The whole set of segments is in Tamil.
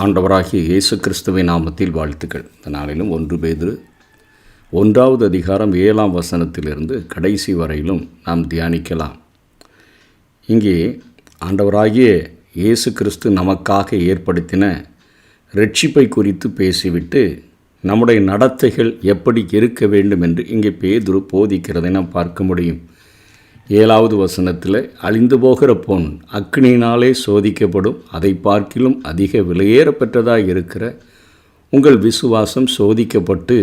ஆண்டவராகிய இயேசு கிறிஸ்துவின் நாமத்தில் வாழ்த்துக்கள். இந்த நாளிலும் 1 பேதுரு 1வது அதிகாரம் 7ஆம் வசனத்திலிருந்து கடைசி வரையிலும் நாம் தியானிக்கலாம். இங்கே ஆண்டவராகிய இயேசு கிறிஸ்து நமக்காக ஏற்படுத்தின இரட்சிப்பை குறித்து பேசிவிட்டு நம்முடைய நடத்தைகள் எப்படி இருக்க வேண்டும் என்று இங்கே பேதுரு போதிக்கிறதை நாம் பார்க்க முடியும். 7வது வசனத்தில், அழிந்து போகிற பொன் அக்கினியினாலே சோதிக்கப்படும், அதை பார்க்கிலும் அதிக விலையேறப்பெற்றதாக இருக்கிற உங்கள் விசுவாசம் சோதிக்கப்பட்டு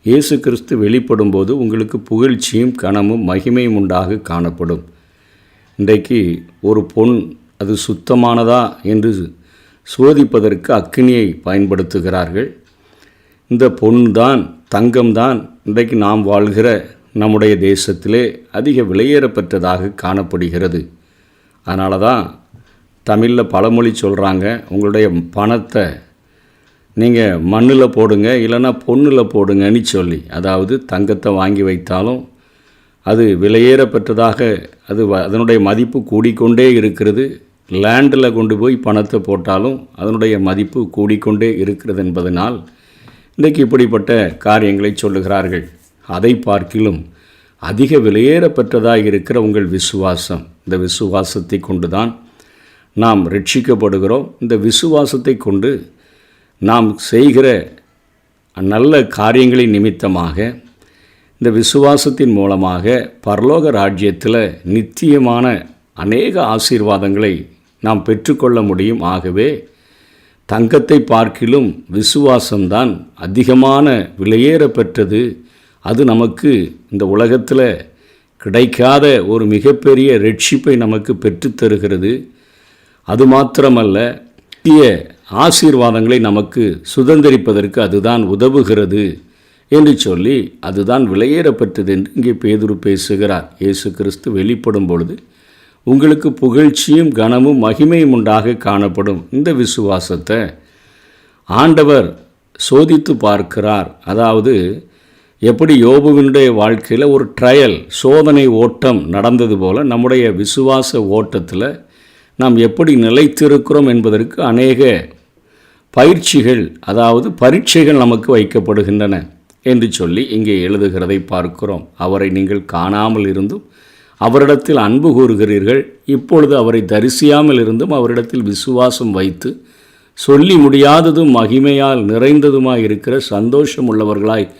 இயேசு கிறிஸ்து வெளிப்படும் போது உங்களுக்கு புகழ்ச்சியும் கனமும் மகிமையும் உண்டாக காணப்படும். இன்றைக்கு ஒரு பொன் அது சுத்தமானதா என்று சோதிப்பதற்கு அக்கினியை பயன்படுத்துகிறார்கள். இந்த பொன் தான், தங்கம்தான் இன்றைக்கு நாம் வாழ்கிற நம்முடைய தேசத்திலே அதிக விலையேறப்பெற்றதாக காணப்படுகிறது. அதனால தான் தமிழில் பழமொழி சொல்கிறாங்க, உங்களுடைய பணத்தை நீங்கள் மண்ணில் போடுங்க, இல்லைன்னா பொண்ணில் போடுங்கன்னு சொல்லி. அதாவது தங்கத்தை வாங்கி வைத்தாலும் அது விலையேறப்பெற்றதாக அதனுடைய மதிப்பு கூடிக்கொண்டே இருக்கிறது. லேண்டில் கொண்டு போய் பணத்தை போட்டாலும் அதனுடைய மதிப்பு கூடிக்கொண்டே இருக்கிறது என்பதனால் இன்றைக்கு இப்படிப்பட்ட காரியங்களை சொல்லுகிறார்கள். அதை பார்க்கிலும் அதிக விலையேறப்பெற்றதாக இருக்கிற உங்கள் விசுவாசம், இந்த விசுவாசத்தை கொண்டு தான் நாம் ரட்சிக்கப்படுகிறோம். இந்த விசுவாசத்தை கொண்டு நாம் செய்கிற நல்ல காரியங்களின் நிமித்தமாக இந்த விசுவாசத்தின் மூலமாக பரலோக ராஜ்யத்தில் நித்தியமான அநேக ஆசீர்வாதங்களை நாம் பெற்றுக்கொள்ள முடியும். ஆகவே தங்கத்தை பார்க்கிலும் விசுவாசம்தான் அதிகமான விலையேறப்பெற்றது. அது நமக்கு இந்த உலகத்தில் கிடைக்காத ஒரு மிகப்பெரிய ரட்சிப்பை நமக்கு பெற்றுத்தருகிறது. அது மாத்திரமல்ல, நித்திய ஆசீர்வாதங்களை நமக்கு சுதந்திரிப்பதற்கு அதுதான் உதவுகிறது என்று சொல்லி அதுதான் விலையேறப்பெற்றது என்று இங்கே பேதுரு பேசுகிறார். இயேசு கிறிஸ்து வெளிப்படும் பொழுது உங்களுக்கு புகழ்ச்சியும் கனமும் மகிமையும் உண்டாக காணப்படும். இந்த விசுவாசத்தை ஆண்டவர் சோதித்து பார்க்கிறார். அதாவது எப்படி யோபுவினுடைய வாழ்க்கையில் ஒரு ட்ரையல், சோதனை ஓட்டம் நடந்தது போல் நம்முடைய விசுவாச ஓட்டத்தில் நாம் எப்படி நிலைத்திருக்கிறோம் என்பதற்கு அநேக பயிற்சிகள், அதாவது பரீட்சைகள் நமக்கு வைக்கப்படுகின்றன என்று சொல்லி இங்கே எழுதுகிறதை பார்க்கிறோம். அவரை நீங்கள் காணாமல் இருந்தும் அவரிடத்தில் அன்பு கூறுகிறீர்கள், இப்பொழுது அவரை தரிசியாமல் இருந்தும் அவரிடத்தில் விசுவாசம் வைத்து சொல்லி முடியாததும் மகிமையால் நிறைந்ததுமாய் இருக்கிற சந்தோஷம் உள்ளவர்களாய்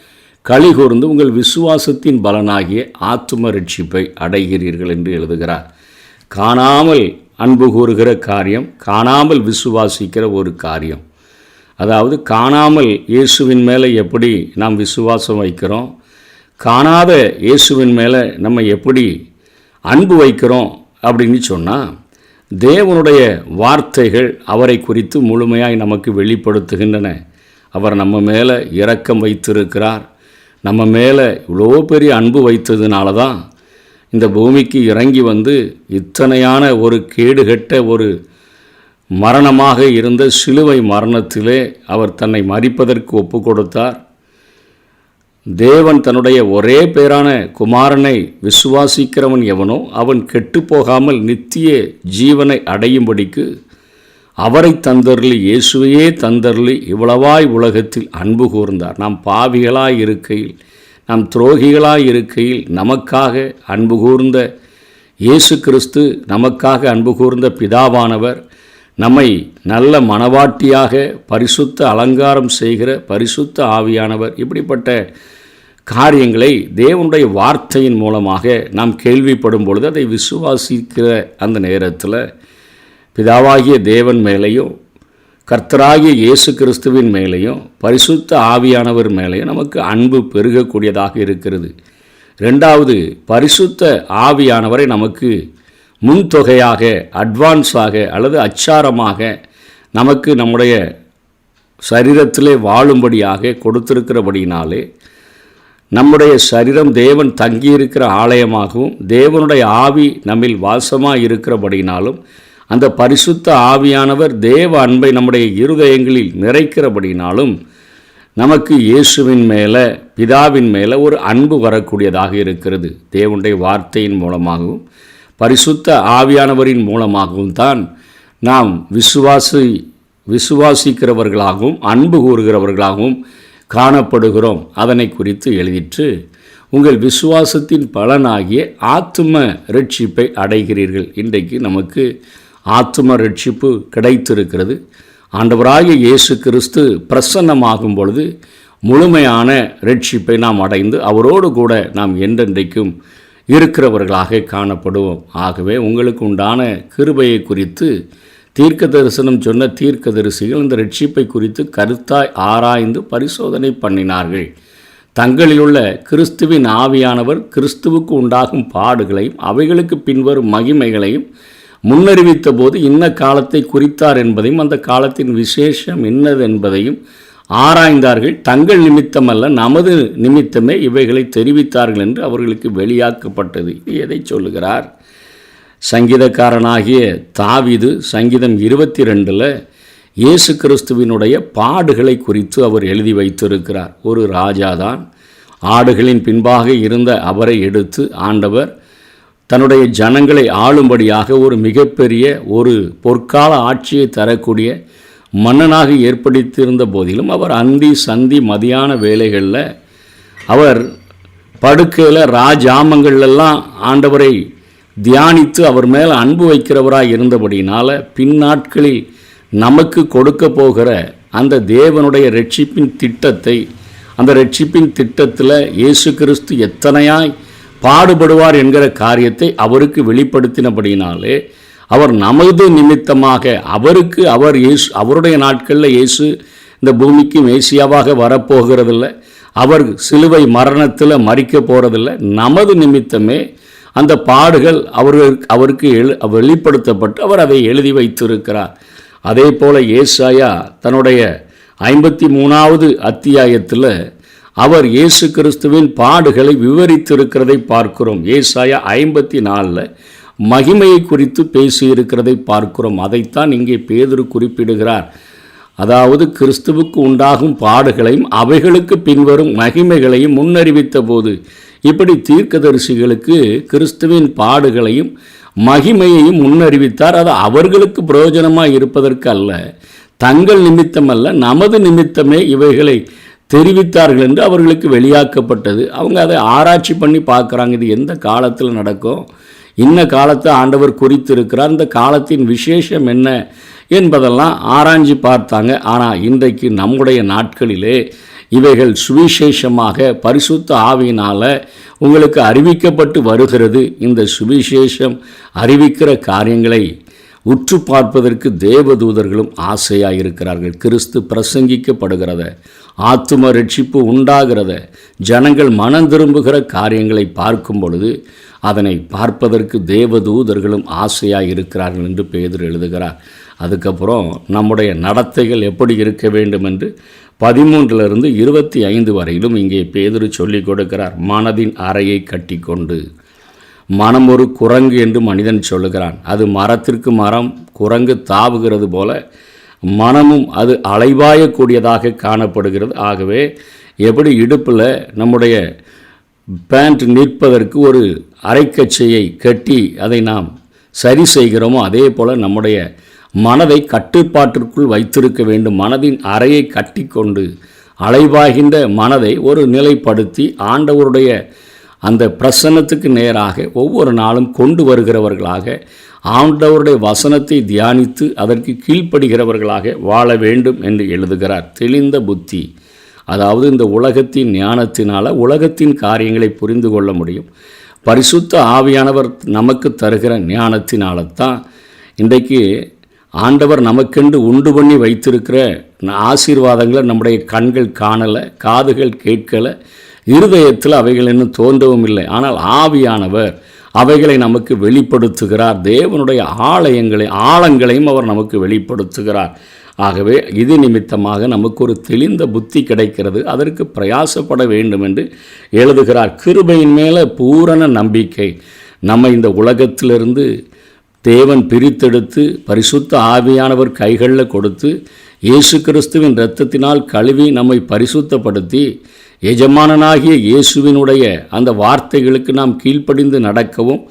களி கூர்ந்து உங்கள் விசுவாசத்தின் பலனாகிய ஆத்தும ரட்சிப்பை அடைகிறீர்கள் என்று எழுதுகிறார். காணாமல் அன்பு கூறுகிற காரியம், காணாமல் விசுவாசிக்கிற ஒரு காரியம். அதாவது காணாமல் இயேசுவின் மேலே எப்படி நாம் விசுவாசம் வைக்கிறோம், காணாத இயேசுவின் மேலே நம்ம எப்படி அன்பு வைக்கிறோம் அப்படின்னு சொன்னால், தேவனுடைய வார்த்தைகள் அவரை குறித்து முழுமையாய் நமக்கு வெளிப்படுத்துகின்றன. அவர் நம்ம மேலே இரக்கம் வைத்திருக்கிறார். நம்ம மேலே இவ்வளோ பெரிய அன்பு வைத்ததுனால தான் இந்த பூமிக்கு இறங்கி வந்து இத்தனையான ஒரு கேடுகட்ட ஒரு மரணமாக இருந்த சிலுவை மரணத்திலே அவர் தன்னை மரிப்பதற்கு ஒப்பு கொடுத்தார். தேவன் தன்னுடைய ஒரே பேரான குமாரனை விசுவாசிக்கிறவன் எவனோ அவன் கெட்டுப்போகாமல் நித்திய ஜீவனை அடையும்படிக்கு அவரை தந்தருளி, இயேசுவையே தந்தருளி இவ்வளவாய் உலகத்தில் அன்பு கூர்ந்தார். நாம் பாவிகளாய் இருக்கையில், நாம் துரோகிகளாய் இருக்கையில் நமக்காக அன்பு கூர்ந்த இயேசு கிறிஸ்து, நமக்காக அன்பு கூர்ந்த பிதாவானவர், நம்மை நல்ல மணவாட்டியாக பரிசுத்த அலங்காரம் செய்கிற பரிசுத்த ஆவியானவர், இப்படிப்பட்ட காரியங்களை தேவனுடைய வார்த்தையின் மூலமாக நாம் கேள்விப்படும் பொழுது அதை விசுவாசிக்கிற அந்த நேரத்தில் பிதாவாகிய தேவன் மேலேயும் கர்த்தராகிய இயேசு கிறிஸ்துவின் மேலேயும் பரிசுத்த ஆவியானவர் மேலேயும் நமக்கு அன்பு பெருகக்கூடியதாக இருக்கிறது. 2வது, பரிசுத்த ஆவியானவரை நமக்கு முன்தொகையாக, அட்வான்ஸாக அல்லது அச்சாரமாக நமக்கு நம்முடைய சரீரத்திலே வாழும்படியாக கொடுத்திருக்கிறபடினாலே நம்முடைய சரீரம் தேவன் தங்கியிருக்கிற ஆலயமாகவும் தேவனுடைய ஆவி நம்மில் வாசமாக இருக்கிறபடினாலும் அந்த பரிசுத்த ஆவியானவர் தேவ அன்பை நம்முடைய இருதயங்களில் நிறைக்கிறபடினாலும் நமக்கு இயேசுவின் மேலே, பிதாவின் மேலே ஒரு அன்பு வரக்கூடியதாக இருக்கிறது. தேவனுடைய வார்த்தையின் மூலமாகவும் பரிசுத்த ஆவியானவரின் மூலமாகவும் தான் நாம் விசுவாசி விசுவாசிக்கிறவர்களாகவும் அன்பு கூறுகிறவர்களாகவும் காணப்படுகிறோம். அதனை குறித்து எழுதிற்று, உங்கள் விசுவாசத்தின் பலனாகிய ஆத்தும ரட்சிப்பை அடைகிறீர்கள். இன்றைக்கு நமக்கு ஆத்தும ரட்சிப்பு கிடைத்திருக்கிறது. ஆண்டவராகிய இயேசு கிறிஸ்து பிரசன்னமாகும் பொழுது முழுமையான ரட்சிப்பை நாம் அடைந்து அவரோடு கூட நாம் என்றென்றைக்கும் இருக்கிறவர்களாக காணப்படுவோம். ஆகவே உங்களுக்கு உண்டான கிருபையை குறித்து தீர்க்க தரிசனம் சொன்ன தீர்க்கதரிசிகள் இந்த ரட்சிப்பை குறித்து கருத்தாய் ஆராய்ந்து பரிசோதனை பண்ணினார்கள். தங்களிலுள்ள கிறிஸ்துவின் ஆவியானவர் கிறிஸ்துவுக்கு உண்டாகும் பாடுகளையும் அவைகளுக்கு பின்வரும் மகிமைகளையும் முன்னறிவித்த போது இன்ன காலத்தை குறித்தார் என்பதையும் அந்த காலத்தின் விசேஷம் என்னது என்பதையும் ஆராய்ந்தார்கள். தங்கள் நிமித்தமல்ல, நமது நிமித்தமே இவைகளை தெரிவித்தார்கள் என்று அவர்களுக்கு வெளியாக்கப்பட்டது. இது எதை சொல்லுகிறார்? சங்கீதக்காரனாகிய தாவீது சங்கீதம் 22 இயேசு கிறிஸ்துவினுடைய பாடுகளை குறித்து அவர் எழுதி வைத்திருக்கிறார். ஒரு ராஜாதான் ஆடுகளின் பின்பாக இருந்த அவரை எடுத்து ஆண்டவர் தன்னுடைய ஜனங்களை ஆளும்படியாக ஒரு மிகப்பெரிய ஒரு பொற்கால ஆட்சியை தரக்கூடிய மன்னனாக ஏற்படுத்தியிருந்த போதிலும் அவர் அந்தி சந்தி மதியான வேளைகளில் அவர் படுக்கையில் ராஜாமங்கள்லாம் ஆண்டவரை தியானித்து அவர் மேலே அன்பு வைக்கிறவராக இருந்தபடினால பின்னாட்களில் நமக்கு கொடுக்க போகிற அந்த தேவனுடைய ரட்சிப்பின் திட்டத்தை, அந்த ரட்சிப்பின் திட்டத்தில் இயேசு கிறிஸ்து எத்தனையாய் பாடுபடுவார் என்கிற காரியத்தை அவருக்கு வெளிப்படுத்தினபடினாலே அவர் நமது நிமித்தமாக அவர் இயேசு அவருடைய நாட்களில் இயேசு இந்த பூமிக்கு மேசியாவாக வரப்போகிறதில்லை, அவர் சிலுவை மரணத்தில் மரிக்க போகிறதில்லை. நமது நிமித்தமே அந்த பாடுகள் அவருக்கு வெளிப்படுத்தப்பட்டு அவர் அதை எழுதி வைத்திருக்கிறார். அதே போல் ஏசாயா தன்னுடைய 53வது அத்தியாயத்தில் அவர் இயேசு கிறிஸ்துவின் பாடுகளை விவரித்திருக்கிறதை பார்க்கிறோம். ஏசாயா 54 மகிமையை குறித்து பேசியிருக்கிறதை பார்க்கிறோம். அதைத்தான் இங்கே பேதுரு குறிப்பிடுகிறார். அதாவது கிறிஸ்துவுக்கு உண்டாகும் பாடுகளையும் அவைகளுக்கு பின்வரும் மகிமைகளையும் முன்னறிவித்த போது, இப்படி தீர்க்கதரிசிகளுக்கு கிறிஸ்துவின் பாடுகளையும் மகிமையையும் முன்னறிவித்தார். அது அவர்களுக்கு பிரயோஜனமாக இருப்பதற்கு அல்ல, தங்கள் நிமித்தமல்ல, நமது நிமித்தமே இவைகளை தெரிவித்தார்கள் என்று அவர்களுக்கு வெளியாக்கப்பட்டது. அவங்க அதை ஆராய்ச்சி பண்ணி பார்க்குறாங்க, இது எந்த காலத்தில் நடக்கும், இன்ன காலத்தை ஆண்டவர் குறித்திருக்கிறார், இந்த காலத்தின் விசேஷம் என்ன என்பதெல்லாம் ஆராய்ச்சி பார்த்தாங்க. ஆனால் இன்றைக்கு நம்முடைய நாட்களிலே இவைகள் சுவிசேஷமாக பரிசுத்த ஆவியினால் உங்களுக்கு அறிவிக்கப்பட்டு வருகிறது. இந்த சுவிசேஷம் அறிவிக்கிற காரியங்களை உற்று பார்ப்பதற்கு தேவதூதர்களும் ஆசையாக இருக்கிறார்கள். கிறிஸ்து பிரசங்கிக்கப்படுகிறத, ஆத்தும ரட்சிப்பு உண்டாகிறத, ஜனங்கள் மனம் திரும்புகிற காரியங்களை பார்க்கும் பொழுது அதனை பார்ப்பதற்கு தேவதூதர்களும் ஆசையாக இருக்கிறார்கள் என்று பேதுரு எழுதுகிறார். அதுக்கப்புறம் நம்முடைய நடத்தைகள் எப்படி இருக்க வேண்டும் என்று 13 25 வரையிலும் இங்கே பேதுரு சொல்லிக் கொடுக்கிறார். மனதின் அறையை கட்டி கொண்டு, மனம் ஒரு குரங்கு என்று மனிதன் சொல்லுகிறான். அது மரத்திற்கு மரம் குரங்கு தாவுகிறது போல மனமும் அது அலைவாயக்கூடியதாக காணப்படுகிறது. ஆகவே எப்படி இடுப்பில் நம்முடைய பேண்ட் நிற்பதற்கு ஒரு அரைக்கச்சையை கட்டி அதை நாம் சரி செய்கிறோமோ, அதே போல் நம்முடைய மனதை கட்டுப்பாட்டிற்குள் வைத்திருக்க வேண்டும். மனதின் அறையை கட்டி கொண்டு அலைவாகின்ற மனதை ஒரு நிலைப்படுத்தி ஆண்டவருடைய அந்த பிரசன்னத்துக்கு நேராக ஒவ்வொரு நாளும் கொண்டு வருகிறவர்களாக, ஆண்டவருடைய வசனத்தை தியானித்து அதற்கு கீழ்ப்படுகிறவர்களாக வாழ வேண்டும் என்று எழுதுகிறார். தெளிந்த புத்தி, அதாவது இந்த உலகத்தின் ஞானத்தினால் உலகத்தின் காரியங்களை புரிந்து கொள்ள முடியும். பரிசுத்த ஆவியானவர் நமக்கு தருகிற ஞானத்தினால்தான் இன்றைக்கு ஆண்டவர் நமக்கென்று உண்டு பண்ணி வைத்திருக்கிற ஆசீர்வாதங்களை நம்முடைய கண்கள் காணலை, காதுகள் கேட்கலை, இருதயத்தில் அவைகள் இன்னும் தோன்றவும் இல்லை. ஆனால் ஆவியானவர் அவைகளை நமக்கு வெளிப்படுத்துகிறார். தேவனுடைய ஆழங்களையும் அவர் நமக்கு வெளிப்படுத்துகிறார். ஆகவே இது நிமித்தமாக நமக்கு ஒரு தெளிந்த புத்தி கிடைக்கிறது. அதற்கு பிரயாசப்பட வேண்டும் என்று எழுதுகிறார். கிருபையின் மேலே பூரண நம்பிக்கை. நம்ம இந்த உலகத்திலிருந்து தேவன் பிரித்தெடுத்து பரிசுத்த ஆவியானவர் கைகளில் கொடுத்து இயேசு கிறிஸ்துவின் இரத்தத்தினால் கழுவி நம்மை பரிசுத்தப்படுத்தி எஜமானனாகிய இயேசுவினுடைய அந்த வார்த்தைகளுக்கு நாம் கீழ்ப்படிந்து நடக்கவும்,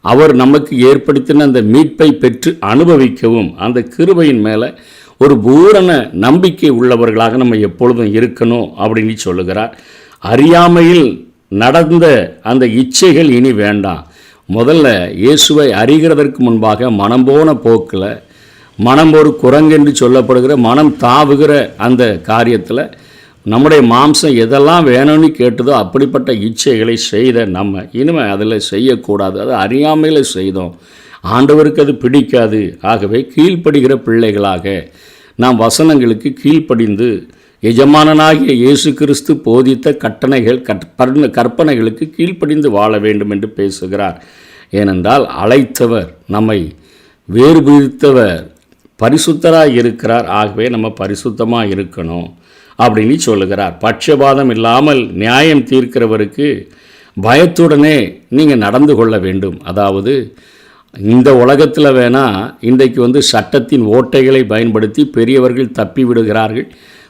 அவர் நமக்கு ஏற்படுத்தின அந்த மீட்பை பெற்று அனுபவிக்கவும் அந்த கிருபையின் மேலே ஒரு பூரண நம்பிக்கை உள்ளவர்களாக நம்ம எப்பொழுதும் இருக்கணும் அப்படின்னு சொல்லுகிறார். அறியாமையில் நடந்த அந்த இச்சைகள் இனி வேண்டாம். முதல்ல இயேசுவை அறிகிறதற்கு முன்பாக மனம் போன போக்கில், மனம் ஒரு குரங்கென்று சொல்லப்படுகிற மனம் தாவுகிற அந்த காரியத்தில் நம்முடைய மாம்சம் எதெல்லாம் வேணும்னு கேட்டதோ அப்படிப்பட்ட இச்சைகளை செய்த நம்ம இனிமேல் அதில் செய்யக்கூடாது. அது அறியாமையில் செய்தோம், ஆண்டவருக்கு அது பிடிக்காது. ஆகவே கீழ்ப்படுகிற பிள்ளைகளாக நாம் வசனங்களுக்கு கீழ்ப்படிந்து எஜமானனாகிய இயேசு கிறிஸ்து போதித்த கற்பனைகளுக்கு கீழ்ப்படிந்து வாழ வேண்டும் என்று பேசுகிறார். ஏனென்றால் அழைத்தவர், நம்மை வேறுபிரித்தவர் பரிசுத்தராக இருக்கிறார். ஆகவே நம்ம பரிசுத்தமாக இருக்கணும் அப்படின்னு சொல்லுகிறார். பட்சபாதம் இல்லாமல் நியாயம் தீர்க்கிறவருக்கு பயத்துடனே நீங்கள் நடந்து கொள்ள வேண்டும். அதாவது இந்த உலகத்தில் வேணால் இன்றைக்கு சட்டத்தின் ஓட்டைகளை பயன்படுத்தி பெரியவர்கள் தப்பி விடுகிறார்கள்,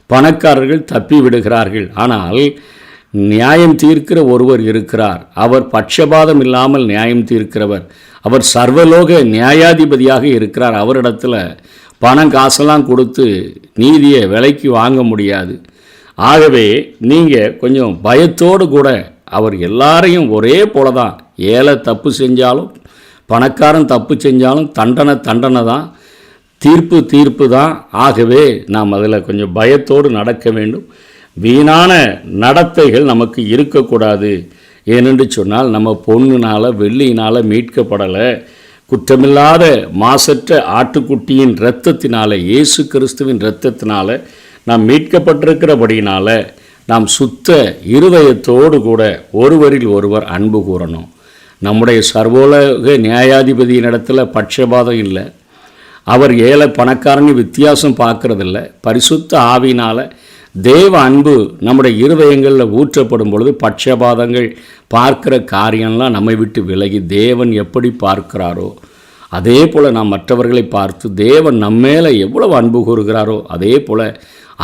பணக்காரர்கள் தப்பி விடுகிறார்கள். ஆனால் நியாயம் தீர்க்கிற ஒருவர் இருக்கிறார். அவர் பட்சபாதம் இல்லாமல் நியாயம் தீர்க்கிறவர். அவர் சர்வலோக நியாயாதிபதியாக இருக்கிறார். அவரிடத்தில் பணம் காசெல்லாம் கொடுத்து நீதியை விலைக்கு வாங்க முடியாது. ஆகவே நீங்கள் கொஞ்சம் பயத்தோடு கூட, அவர் எல்லாரையும் ஒரே போல தான், ஏழை தப்பு செஞ்சாலும் பணக்காரன் தப்பு செஞ்சாலும் தண்டனை தான், தீர்ப்பு தான். ஆகவே நாம் அதில் கொஞ்சம் பயத்தோடு நடக்க வேண்டும். வீணான நடத்தைகள் நமக்கு இருக்கக்கூடாது. ஏனென்று சொன்னால் நம்ம பொண்ணுனால் வெள்ளியினால் மீட்கப்படலை. குற்றமில்லாத மாசற்ற ஆட்டுக்குட்டியின் இரத்தத்தினால, இயேசு கிறிஸ்துவின் இரத்தத்தினால நாம் மீட்கப்பட்டிருக்கிறபடியினால் நாம் சுத்த இருதயத்தோடு கூட ஒருவரில் ஒருவர் அன்பு கூறணும். நம்முடைய சர்வோலக நியாயாதிபதியின் இடத்துல பட்சபாதம் இல்லை. அவர் ஏழை பணக்காரனு வித்தியாசம் பார்க்கறதில்ல. பரிசுத்த ஆவியினால் தேவ அன்பு நம்முடைய இருதயங்களில் ஊற்றப்படும் பொழுது பட்சபாதங்கள் பார்க்கிற காரியம்லாம் நம்மை விட்டு விலகி தேவன் எப்படி பார்க்கிறாரோ அதே போல் நாம் மற்றவர்களை பார்த்து தேவன் நம்மேலே எவ்வளவு அன்பு கூறுகிறாரோ அதே போல்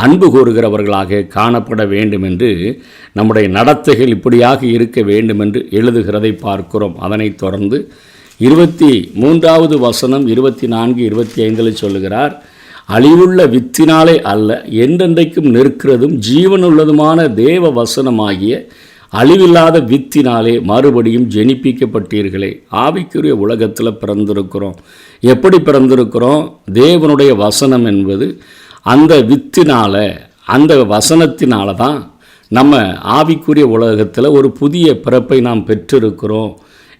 அன்பு கூறுகிறவர்களாக காணப்பட வேண்டும் என்று, நம்முடைய நடத்தைகள் இப்படியாக இருக்க வேண்டும் என்று எழுதுகிறதை பார்க்கிறோம். அதனைத் தொடர்ந்து 23வது வசனம் 24, 25 சொல்லுகிறார். அழிவுள்ள வித்தினாலே அல்ல, என்றென்றைக்கும் நிற்கிறதும் ஜீவனுள்ளதுமான தேவ வசனமாகிய அழிவில்லாத வித்தினாலே மறுபடியும் ஜெனிப்பிக்கப்பட்டீர்களே. ஆவிக்குரிய உலகத்தில் பிறந்திருக்கிறோம். எப்படி பிறந்திருக்கிறோம்? தேவனுடைய வசனம் என்பது அந்த வித்தினால், அந்த வசனத்தினால தான் நம்ம ஆவிக்குரிய உலகத்தில் ஒரு புதிய பிறப்பை நாம் பெற்றிருக்கிறோம்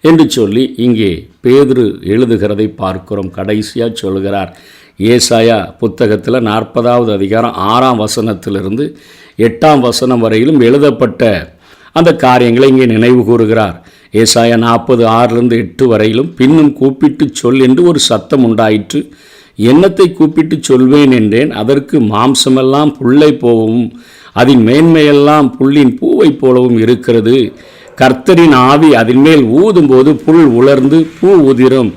என்று சொல்லி இங்கே பேதுரு எழுதுகிறதை பார்க்கிறோம். கடைசியாக சொல்கிறார், ஏசாயா புத்தகத்தில் 40வது அதிகாரம் 6ஆம் வசனத்திலிருந்து 8ஆம் வசனம் வரையிலும் எழுதப்பட்ட அந்த காரியங்களை இங்கே நினைவு கூறுகிறார். ஏசாயா 40:6-8 வரையிலும், பின்னும் கூப்பிட்டு சொல் என்று ஒரு சத்தம் உண்டாயிற்று. என்னத்தை கூப்பிட்டு சொல்வேன் என்றேன். அதற்கு மாம்சமெல்லாம் புல்லை போகவும் அதன் மேன்மையெல்லாம் புல்லின் பூவை போலவும் இருக்கிறது. கர்த்தரின் ஆவி அதன் மேல் ஊதும்போது புல் உலர்ந்து பூ உதிரும்,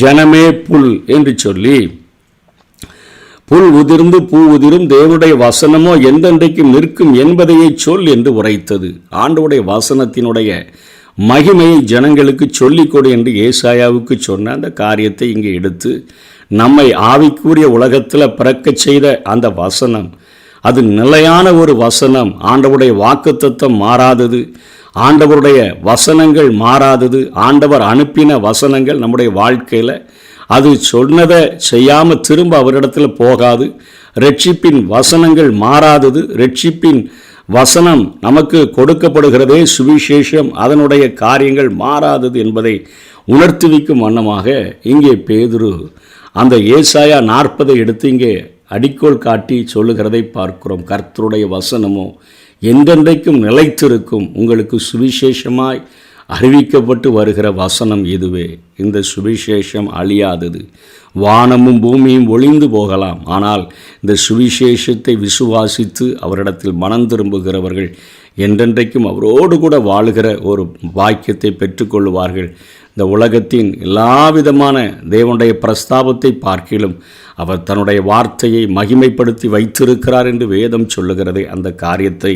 ஜனமே புல் என்று சொல்லி, புல் உதிர்ந்து பூ உதிரும், தேவனுடைய வசனமோ எந்தென்றைக்கும் நிற்கும் என்பதையே சொல் என்று உரைத்தது. ஆண்டவருடைய வசனத்தினுடைய மகிமையை ஜனங்களுக்கு சொல்லிக்கொடு என்று ஏசாயாவுக்கு சொன்ன அந்த காரியத்தை இங்கே எடுத்து நம்மை ஆவிக்குரிய உலகத்தில் பிறக்கச் செய்த அந்த வசனம், அது நிலையான ஒரு வசனம். ஆண்டவருடைய வாக்குத்தத்தம் மாறாதது, ஆண்டவருடைய வசனங்கள் மாறாதது. ஆண்டவர் அனுப்பின வசனங்கள் நம்முடைய வாழ்க்கையில் அது சொன்னதை செய்யாமல் திரும்ப அவரிடத்தில் போகாது. ரட்சிப்பின் வசனங்கள் மாறாதது. ரட்சிப்பின் வசனம் நமக்கு கொடுக்கப்படுகிறதே சுவிசேஷம், அதனுடைய காரியங்கள் மாறாதது என்பதை உணர்த்துவிக்கும் வண்ணமாக இங்கே பேதுரு அந்த ஏசாயா 40 எடுத்து இங்கே அடிக்கோள் காட்டி சொல்லுகிறதை பார்க்கிறோம். கர்த்தருடைய வசனமோ என்றென்றைக்கும் நிலைத்திருக்கும். உங்களுக்கு சுவிசேஷமாய் அறிவிக்கப்பட்டு வருகிற வசனம் இதுவே. இந்த சுவிசேஷம் அழியாதது. வானமும் பூமியும் ஒளிந்து போகலாம், ஆனால் இந்த சுவிசேஷத்தை விசுவாசித்து அவரிடத்தில் மனம் திரும்புகிறவர்கள் என்றென்றைக்கும் அவரோடு கூட வாழுகிற ஒரு பாக்கியத்தை பெற்றுக்கொள்வார்கள். இந்த உலகத்தின் எல்லா விதமான தேவனுடைய பிரஸ்தாபத்தை பார்க்கிலும் அவர் தன்னுடைய வார்த்தையை மகிமைப்படுத்தி வைத்திருக்கிறார் என்று வேதம் சொல்லுகிறதை, அந்த காரியத்தை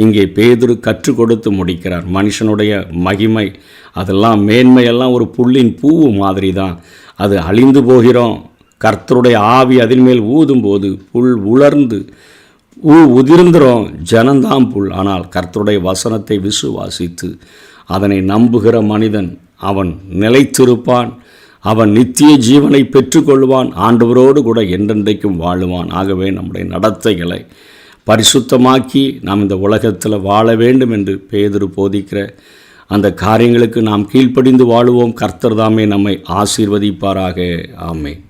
இங்கே பேதுரு கற்றுக் கொடுத்து முடிக்கிறார். மனுஷனுடைய மகிமை, அதெல்லாம் மேன்மையெல்லாம் ஒரு புல்லின் பூவு மாதிரி தான். அது அழிந்து போகிறோம், கர்த்தருடைய ஆவி அதன் மேல் ஊதும்போது புல் உலர்ந்து உதிர்ந்துரும், ஜனந்தாம் புல். ஆனால் கர்த்தருடைய வசனத்தை விசுவாசித்து அதனை நம்புகிற மனிதன் அவன் நிலைத்திருப்பான், அவன் நித்திய ஜீவனை பெற்றுக்கொள்வான், ஆண்டவரோடு கூட என்றென்றைக்கும் வாழுவான். ஆகவே நம்முடைய நடத்தைகளை பரிசுத்தமாக்கி நாம் இந்த உலகத்தில் வாழ வேண்டும் என்று பேதுரு போதிக்கிற அந்த காரியங்களுக்கு நாம் கீழ்ப்படிந்து வாழுவோம். கர்த்தர் தாமே நம்மை ஆசீர்வதிப்பாராக. ஆமென்.